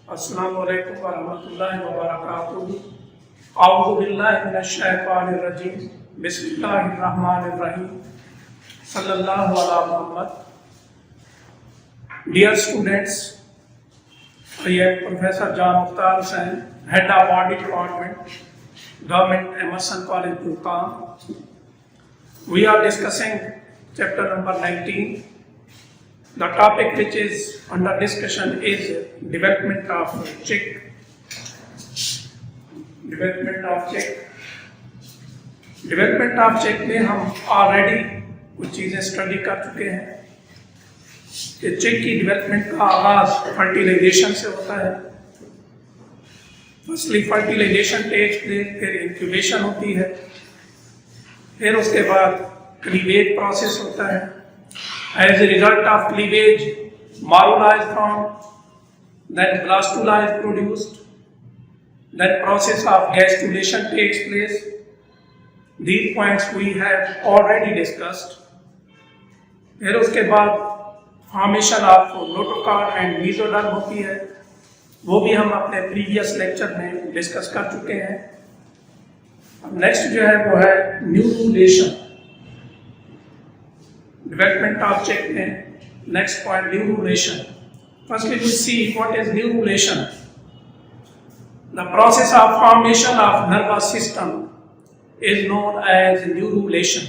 अस्सलामु अलैकुम वरहमतुल्लाहि वबरकातुहू। औज़ु बिल्लाहि मिनश शैतानिर रजीम। बिस्मिल्लाहिर रहमानिर रहीम। सल्लल्लाहु अला Muhammad. Dear students, I am Professor John Mukhtar Hussain, Head of Audit Department, Government Emerson College, Gurgaon. We are discussing chapter number 19. The topic which is under discussion is development of check. Development of check में हम already कुछ चीज़ें study कर चुके हैं कि check की development का आगाज फर्टिलाइजेशन से होता है। फर्स्टली फर्टिलाइजेशन टेक्स प्लेस, फिर इंक्यूबेशन होती है, फिर उसके बाद क्लीवेज प्रोसेस होता है। As a result of cleavage, morula is formed, then blastula is produced, then process of gastrulation takes place. These points we have already discussed. फिर उसके बाद formation of notochord and mesoderm होती है, वो भी हम अपने प्रीवियस लेक्चर में डिस्कस कर चुके हैं। अब नेक्स्ट जो है वो है न्यूरुलेशन। Development of check में next point neurulation. Firstly, we see what is neurulation. The process of formation of nervous system is known as neurulation.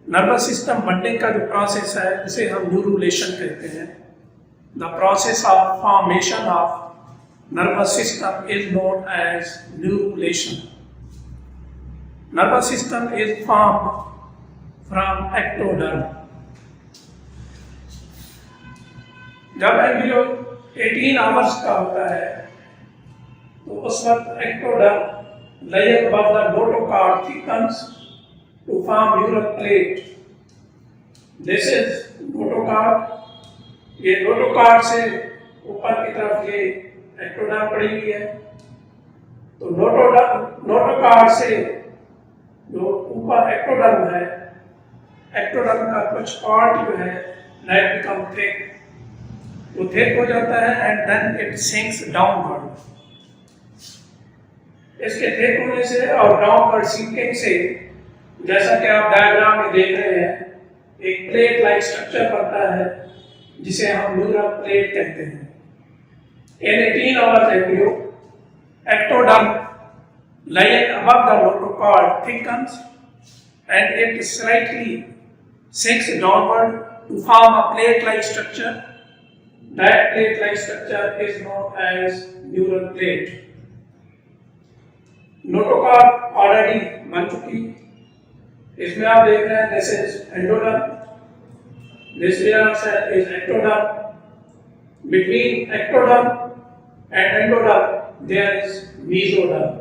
Nervous system बनने का जो process है उसे हम neurulation कहते हैं. The process of formation of nervous system is known as neurulation. Nervous system is formed from ectoderm. जब embryo 18 hours का होता है तो उस वक्त ectoderm laying above the notochord thickens to form neural plate. This is notochord. ये notochord से ऊपर की तरफ ये ectoderm पड़ी हुई है। तो notochord से जो ऊपर ectoderm है, एक्टोडर्म का कुछ पार्ट जो है दैट बिकम थिक, वो थिक हो जाता है and then it sinks downward. इसके थिक होने से और डाउनवर्ड सिंकिंग से, जैसा कि आप डायग्राम में देख रहे हैं, एक प्लेट लाइक स्ट्रक्चर बनता है जिसे हम न्यूरल प्लेट कहते हैं। इन 18 hours embryo ectoderm lying above the notochord thickens and it slightly sinks downward to form a plate-like structure. That plate-like structure is known as neural plate. Notochord already बन चुकी। इसमें आप देख रहे हैं this is endoderm, this layer is ectoderm. Between ectoderm and endoderm there is mesoderm.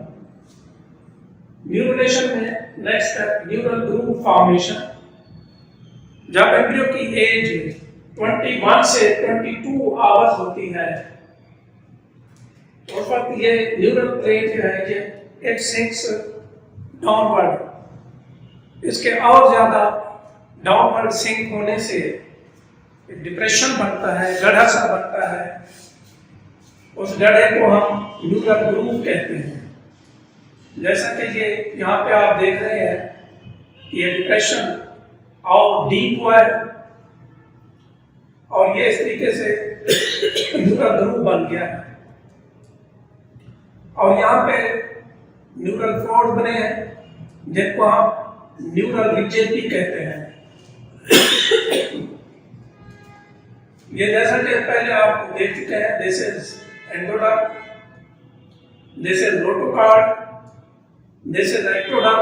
न्यूरुलेशन में next step neural groove formation. जब embryo की एज 21 से 22 आवर्स होती है उस वक्त ये न्यूरल प्लेट जो है ये इट सिंक्स डाउनवर्ड। इसके और ज्यादा डाउनवर्ड सिंक होने से डिप्रेशन बनता है, गड्ढा सा बनता है। उस गड्ढे को हम न्यूरल ग्रूव कहते हैं। जैसा कि ये यहाँ पे आप देख रहे हैं, ये डिप्रेशन और डीप हुआ है और ये इस तरीके से न्यूरल ग्रूव बन गया है और यहाँ पे न्यूरल फ्लोर बने हैं जिनको हम न्यूरल रिजेस भी कहते हैं। ये जैसा कि पहले आप देख चुके हैं, this is endoderm, this is notochord, this is ectoderm.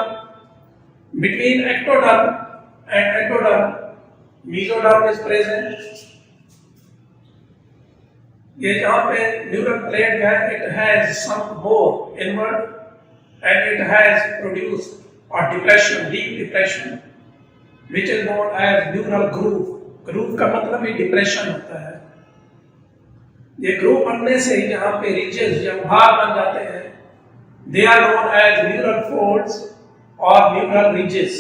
Between ectoderm and endoderm mesoderm is present. ये जहाँ पे न्यूरल प्लेट है, it has sunk more inward and it has produced a depression, deep depression, which is known as neural groove. Groove का मतलब ही depression होता है। ये groove बनने से यहाँ पे रीजेस या भाग बन जाते हैं। They are known as neural folds or neural ridges.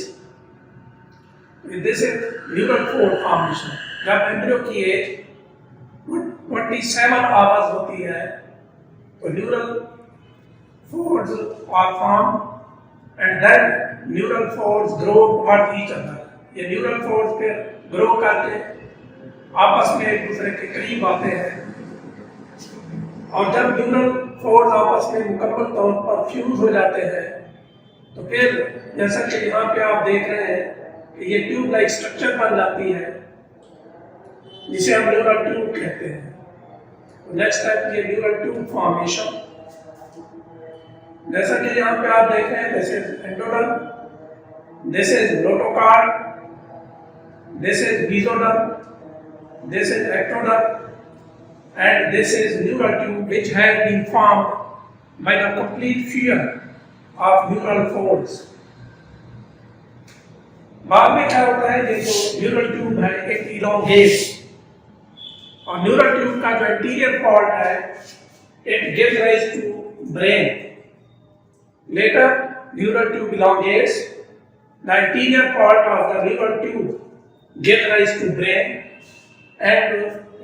This is neural fold formation. जब एम्ब्रियो की एज 27 आवर्स होती है तो neural folds are formed and then neural folds grow towards each other. ये न्यूरल folds फिर grow करके आपस में एक दूसरे के करीब आते हैं और जब न्यूरल folds आपस में मुकम्मल तौर पर फ्यूज हो जाते हैं तो फिर जैसा कि यहाँ पे आप देख रहे हैं कि ये ट्यूब लाइक स्ट्रक्चर बन जाती है जिसे हम न्यूरल ट्यूब कहते हैं. नेक्स्ट स्टेप ये न्यूरल ट्यूब फॉर्मेशन. जैसा कि यहाँ पे आप देख रहे हैं this is endoderm, this is notochord, this is mesoderm, this is ectoderm and this is neural tube which has been formed by the complete fusion of neural folds. बाद में क्या होता है ये जो न्यूरल ट्यूब है एक इलोंगेट और न्यूरल ट्यूब का जो एंटीरियर पार्ट है it gives rise to brain. Later, neural tube elongates. The anterior part of the neural tube gives rise to brain, and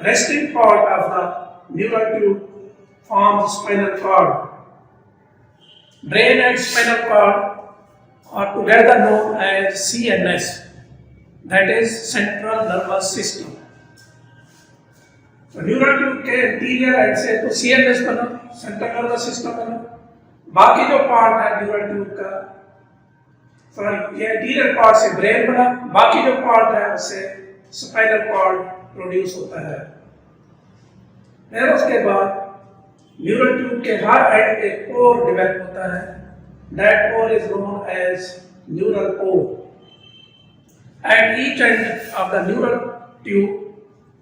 resting part of the neural tube forms spinal cord. Brain and spinal cord are together known as CNS, that is Central Nervous System. तो neural tube के anterior and से तो CNS बना, central nervous system बना. बाकी जो part है neural tube का सॉरी ये एंटीरियर पार्ट से ब्रेन बना, बाकी जो पार्ट है उससे स्पाइनल कॉर्ड प्रोड्यूस होता है. फिर उसके बाद न्यूरल ट्यूब के हर एंड पे कोर डेवलप होता है. That core is known as neural core. At each end of the neural tube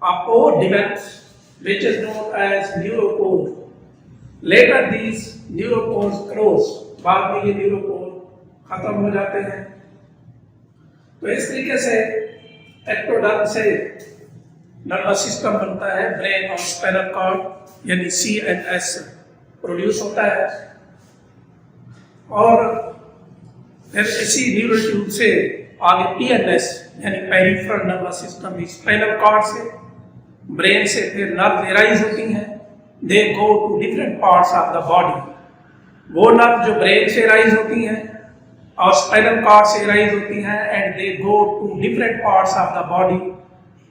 a pore develops which is known as neuropore. Later these neuropores close. बाद में ये neuropore खत्म हो जाते हैं. तो इस तरीके से एक्टोडर्म से नर्वस सिस्टम बनता है. ब्रेन और स्पाइनल कॉर्ड यानी CNS प्रोड्यूस होता है और फिर इसी न्यूरल ट्यूब से आगे PNS यानी peripheral nervous system spinal cord से ब्रेन से फिर नर्व एराइज होती हैं. They go to different parts of the body. वो नर्व जो ब्रेन से एराइज होती हैं और स्पाइनल कॉर्ड से एराइज होती हैं and they go to different parts of the body.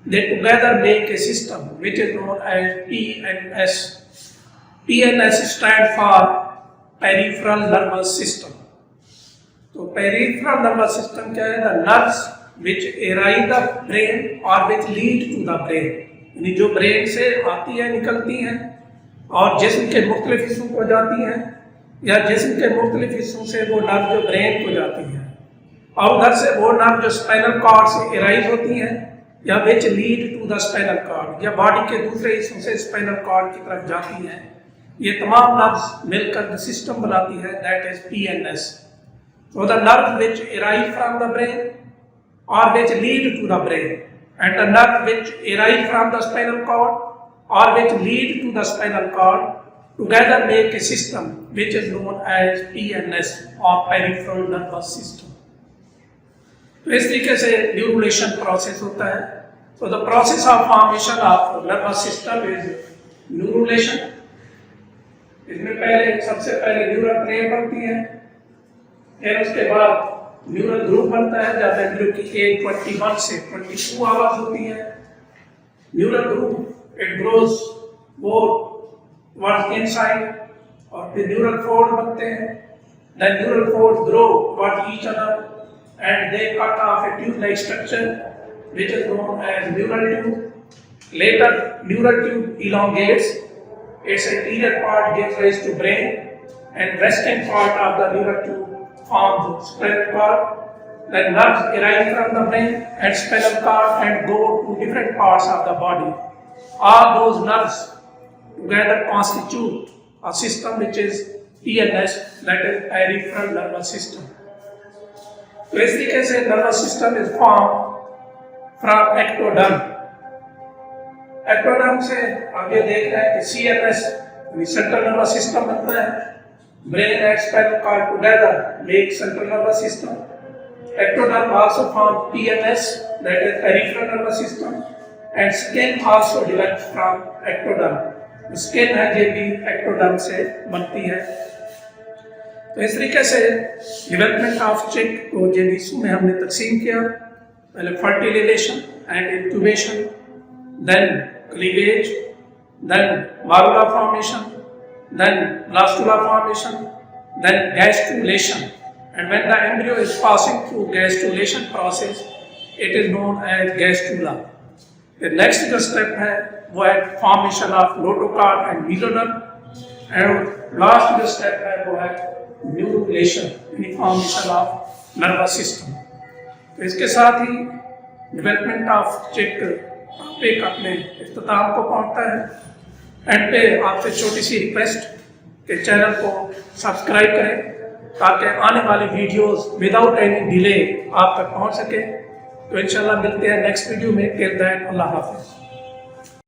They together make a system which is known as PNS. PNS stand for peripheral nervous system. तो peripheral nervous system क्या है? The nerves which arise the brain or which lead to the brain. यानी जो brain से आती है निकलती हैं और जिस्म के मुख्तलिफ हिस्सों को जाती हैं या जिस्म के मुख्तलिफ हिस्सों से वो नर्व जो ब्रेन को जाती हैं और उधर से वो नर्व जो स्पाइनल कॉर्ड से एराइज होती हैं या which lead to the spinal cord या बॉडी के दूसरे हिस्सों से स्पाइनल कॉर्ड की तरफ जाती हैं. ये तमाम नर्व्स मिलकर सिस्टम बनाती है that is PNS. So the nerve which arise from the brain or which lead to the brain and the nerve which arise from the spinal cord or which lead to the spinal cord together make a system which is known as PNS or peripheral nervous system. तो इस तरीके से न्यूरुलेशन process होता है. So the process of formation of nervous system is न्यूरुलेशन. इसमें पहले सबसे पहले न्यूरल प्लेन बनती है, फिर उसके बाद न्यूरल ग्रुप बनता है जब एम्ब्रियो की एज 21 से 22 आवर्स होती है. Neural group it grows more towards inside और फिर न्यूरल फोल्ड बनते हैं. Then neural folds grow towards each other and they cut off a tube like structure which is known as neural tube. Later neural tube elongates. Its anterior part gives rise to brain and resting part of the neural tube forms spinal cord. Then nerves arise from the brain and spinal cord and go to different parts of the body. All those nerves together constitute a system which is PNS, that is peripheral nervous system. तो इस तरीके से nervous system is formed from ectoderm. ectoderm से आगे देख रहे हैं कि CNS सेंट्रल नर्वस सिस्टम बनता है. Brain and spinal cord together make central nervous system. Ectoderm also forms PNS, that is peripheral nervous system, and skin also develop from ectoderm. Skin है ये भी एक्टोडर्म से बनती है। तो इस तरीके से डेवलपमेंट ऑफ चिक को जिन हिस्सों में हमने तकसीम किया, पहले fertilisation and incubation, then cleavage, then morula formation, then blastula formation, then gastrulation. And when the embryo is passing through gastrulation process, it is known as gastrula. The next जो step है वो है formation of notochord and mesoderm, and last जो step है वो है neurulation, यानी formation of nervous system. तो इसके साथ ही डेवलपमेंट ऑफ चिक टॉपिक अपने इख्तिताम को पहुंचता है। एंड पे आपसे छोटी सी रिक्वेस्ट कि चैनल को सब्सक्राइब करें ताकि आने वाली वीडियोस विदाउट एनी डिले आप तक पहुंच सके। तो इंशाल्लाह मिलते हैं नेक्स्ट वीडियो में। टिल देन अल्लाह हाफिज़।